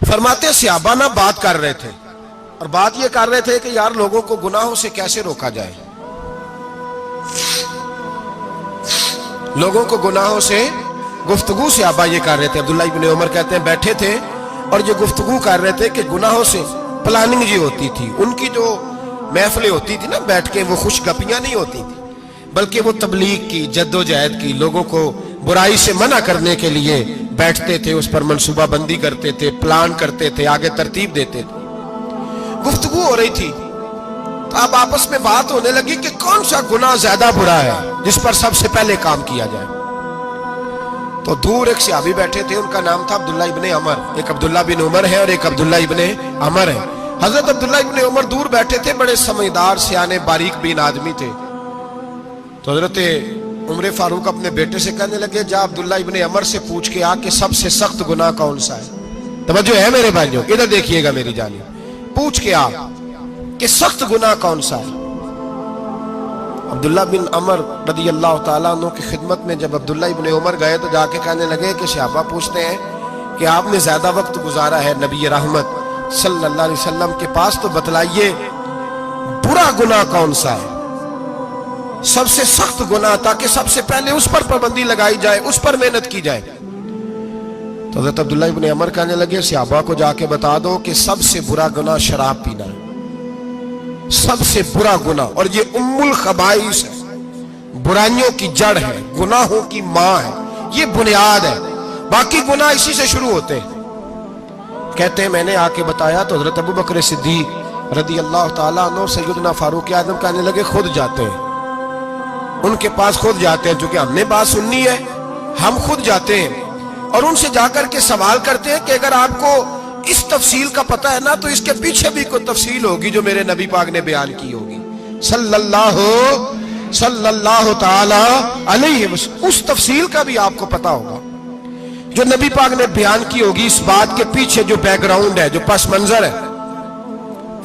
فرماتے صحابہ نہ بات کر رہے تھے، اور بات یہ کر رہے تھے کہ یار لوگوں کو گناہوں سے کیسے روکا جائے، لوگوں کو گناہوں سے گفتگو صحابہ یہ کر رہے تھے۔ عبداللہ ابن عمر کہتے ہیں بیٹھے تھے اور یہ گفتگو کر رہے تھے کہ گناہوں سے پلاننگ جی ہوتی تھی، ان کی جو محفلیں ہوتی تھی نا بیٹھ کے، وہ خوش گپیاں نہیں ہوتی تھی بلکہ وہ تبلیغ کی، جد و جہد کی، لوگوں کو برائی سے منع کرنے کے لیے بیٹھتے تھے، اس پر منصوبہ بندی کرتے تھے، پلان کرتے تھے، آگے ترتیب دیتے تھے۔ گفتگو ہو رہی تھی تو اب آپس میں بات ہونے لگی کہ کون سا گناہ زیادہ برا ہے جس پر سب سے پہلے کام کیا جائے۔ تو دور ایک صحابی بیٹھے تھے، ان کا نام تھا عبداللہ ابن عمر، ایک عبداللہ بن عمر ہے اور ایک عبداللہ ابن عمر ہے۔ حضرت عبداللہ ابن عمر دور بیٹھے تھے، بڑے سمجھدار سیانے باریک بین آدمی تھے۔ تو حضرت عمر فاروق اپنے بیٹے سے کہنے لگے جا عبداللہ ابن عمر سے پوچھ کے آ کہ سب سے سخت گناہ کون سا ہے۔ توجہ ہے میرے بھائیوں، ادھر دیکھیے گا میری جانب، پوچھ کے آ کہ سخت گناہ کون سا ہے۔ عبداللہ بن عمر رضی اللہ تعالیٰ عنہ کی خدمت میں جب عبداللہ ابن عمر گئے تو جا کے کہنے لگے کہ صحابہ پوچھتے ہیں کہ آپ نے زیادہ وقت گزارا ہے نبی رحمت صلی اللہ علیہ وسلم کے پاس، تو بتلائیے برا گناہ کون سا ہے، سب سے سخت گناہ، تاکہ سب سے پہلے اس پر پابندی لگائی جائے، اس پر محنت کی جائے۔ تو حضرت عبداللہ ابن عمر کہنے لگے صحابہ کو جا کے بتا دو کہ سب سے برا گناہ شراب پینا ہے، سب سے برا گناہ، اور یہ ام الخبائث ہے، برائیوں کی جڑ ہے، گناہوں کی ماں ہے، یہ بنیاد ہے، باقی گناہ اسی سے شروع ہوتے ہیں۔ کہتے ہیں میں نے آ کے بتایا تو حضرت ابو بکر صدیق رضی اللہ تعالیٰ عنہ سیدنا فاروق اعظم کہنے لگے خود جاتے ہیں، ان کے پاس خود جاتے ہیں، چونکہ ہم نے بات سننی ہے ہم خود جاتے ہیں اور ان سے جا کر کے سوال کرتے ہیں کہ اگر آپ کو اس تفصیل کا پتہ ہے نا تو اس کے پیچھے بھی کوئی تفصیل ہوگی جو میرے نبی پاک نے بیان کی ہوگی صلی اللہ تعالی علیہ وسلم، اس تفصیل کا بھی آپ کو پتہ ہوگا جو نبی پاک نے بیان کی ہوگی، اس بات کے پیچھے جو بیک گراؤنڈ ہے، جو پس منظر ہے۔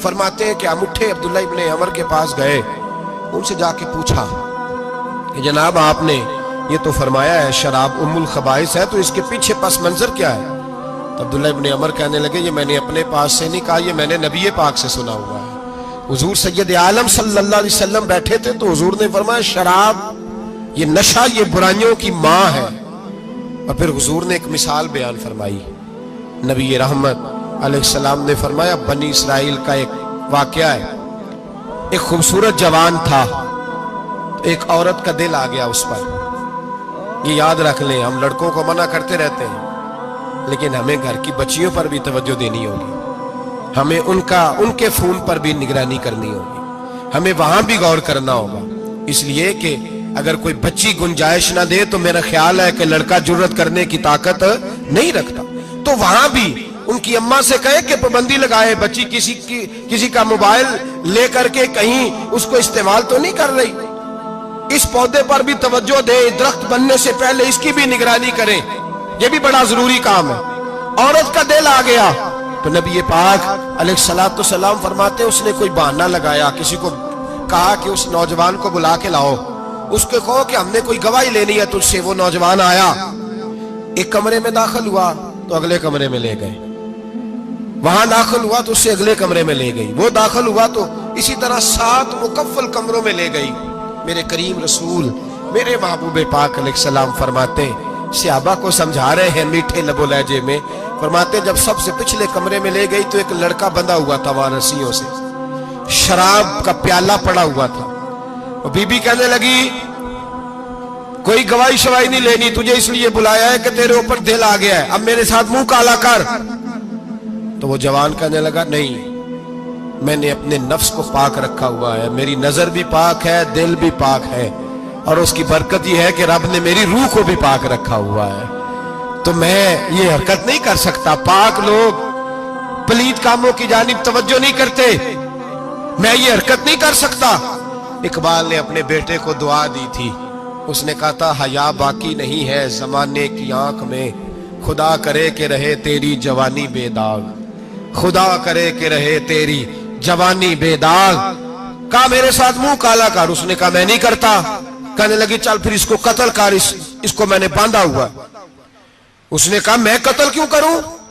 فرماتے ہیں کہ ہم اٹھے، عبداللہ ابن عمر کے پاس گئے، ان سے جا کے پوچھا کہ جناب آپ نے یہ تو فرمایا ہے شراب ام الخبائث ہے، تو اس کے پیچھے پس منظر کیا ہے؟ تو عبداللہ ابن عمر کہنے لگے یہ میں نے اپنے پاس سے نہیں کہا، یہ میں نے نبی پاک سے سنا ہوا ہے۔ حضور سید عالم صلی اللہ علیہ وسلم بیٹھے تھے تو حضور نے فرمایا شراب، یہ نشہ، یہ برائیوں کی ماں ہے۔ اور پھر حضور نے ایک مثال بیان فرمائی، نبی رحمت علیہ السلام نے فرمایا بنی اسرائیل کا ایک واقعہ ہے، ایک خوبصورت جوان تھا، ایک عورت کا دل آ گیا اس پر۔ یہ یاد رکھ لیں، ہم لڑکوں کو منع کرتے رہتے ہیں لیکن ہمیں گھر کی بچیوں پر بھی توجہ دینی ہوگی، ہمیں ان کے فون پر بھی نگرانی کرنی ہوگی، ہمیں وہاں بھی غور کرنا ہوگا، اس لیے کہ اگر کوئی بچی گنجائش نہ دے تو میرا خیال ہے کہ لڑکا جرت کرنے کی طاقت نہیں رکھتا، تو وہاں بھی ان کی اماں سے کہے کہ پابندی لگائے، بچی کسی کا موبائل لے کر کے کہیں اس کو استعمال تو نہیں کر رہی، اس پودے پر بھی توجہ دے، درخت بننے سے پہلے اس کی بھی نگرانی کریں، یہ بھی بڑا ضروری کام ہے۔ عورت کا دل آ گیا تو نبی پاک علیہ الصلوۃ والسلام فرماتے اس نے کوئی بہانہ لگایا، کسی کو کہا کہ اس نوجوان کو بلا کے لاؤ، اس کو کہو کہ ہم نے کوئی گواہی لینی ہے تجھ سے۔ وہ نوجوان آیا، ایک کمرے میں داخل ہوا تو اگلے کمرے میں لے گئے، وہاں داخل ہوا تو اس سے اگلے کمرے میں لے گئی، وہ داخل ہوا تو اسی طرح 7 مکفل کمروں میں لے گئی۔ میرے کریم رسول میرے محبوب پاک علیہ السلام فرماتے صحابہ کو سمجھا رہے ہیں میٹھے لب و لہجے میں، فرماتے جب سب سے پچھلے کمرے میں لے گئی تو ایک لڑکا بندھا ہوا تھا وہاں رسیوں سے، شراب کا پیالہ پڑا ہوا تھا، اور بی بی کہنے لگی کوئی گواہی شواہی نہیں لینی، تجھے اس لیے بلایا ہے کہ تیرے اوپر دل آ گیا ہے، اب میرے ساتھ منہ کالا کر۔ تو وہ جوان کہنے لگا نہیں، میں نے اپنے نفس کو پاک رکھا ہوا ہے، میری نظر بھی پاک ہے، دل بھی پاک ہے، اور اس کی برکت یہ ہے کہ رب نے میری روح کو بھی پاک رکھا ہوا ہے، تو میں یہ حرکت نہیں کر سکتا۔ پاک لوگ پلید کاموں کی جانب توجہ نہیں کرتے، میں یہ حرکت نہیں کر سکتا۔ اقبال نے اپنے بیٹے کو دعا دی تھی، اس نے کہا تھا حیا باقی نہیں ہے زمانے کی آنکھ میں، خدا کرے کہ رہے تیری جوانی بے داغ، خدا کرے کہ رہے تیری جوانی بے داغ۔ کہا میرے ساتھ منہ کالا کر، اس نے کہا میں نہیں کرتا۔ کہنے لگی چل پھر اس کو قتل کر، اس کو میں نے باندھا ہوا۔ اس نے کہا میں قتل کیوں کروں،